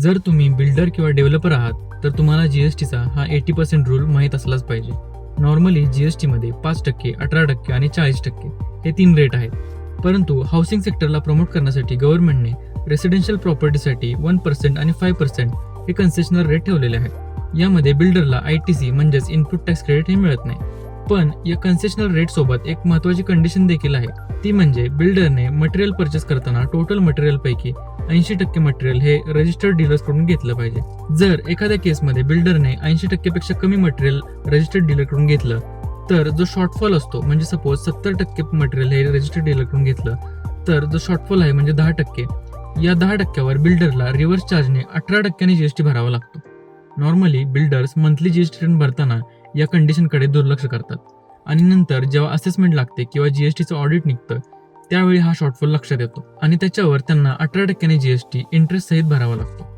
जर तुम्ही बिल्डर किंवा डेव्हलपर आहात तर तुम्हाला जीएसटीचा हा 80% रूल माहीत असलाच पाहिजे. नॉर्मली जीएसटीमध्ये 5%, 18% आणि 40% हे 3 रेट आहेत. परंतु हाऊसिंग सेक्टरला प्रमोट करण्यासाठी गव्हर्नमेंटने रेसिडेन्शियल प्रॉपर्टीसाठी 1% आणि 5% हे कन्सेशनल रेट ठेवलेले आहेत. यामध्ये बिल्डरला ITC म्हणजेच इनपुट टॅक्स क्रेडिट हे मिळत नाही. पण या कन्सेशनल रेट सोबत एक महत्त्वाची कंडिशन देखील आहे, ती म्हणजे बिल्डरने मटेरियल परचेस करताना टोटल मटेरियल पैकी 80% मटेरियल हे रजिस्टर्ड डीलर्स कडून घेतलं पाहिजे. जर एखाद्या केसमध्ये बिल्डरने 80% पेक्षा कमी मटेरियल रजिस्टर्ड डीलर कडून घेतलं तर जो शॉर्टफॉल असतो, म्हणजे सपोज 70% मटेरियल हे रजिस्टर्ड डीलर कडून घेतलं तर जो शॉर्टफॉल आहे म्हणजे 10%, या 10%वर बिल्डरला रिव्हर्स चार्जने 18% जीएसटी भरावा लागतो. Normally builders monthly GST return भरताना या कंडिशनकडे दुर्लक्ष करतात आणि नंतर जेव्हा असेसमेंट लागते किंवा जीएसटीचं ऑडिट निघतं त्यावेळी हा शॉर्टफॉल लक्षात येतो आणि त्याच्यावर त्यांना 18% जीएसटी इंटरेस्ट सहित भरावा लागतो.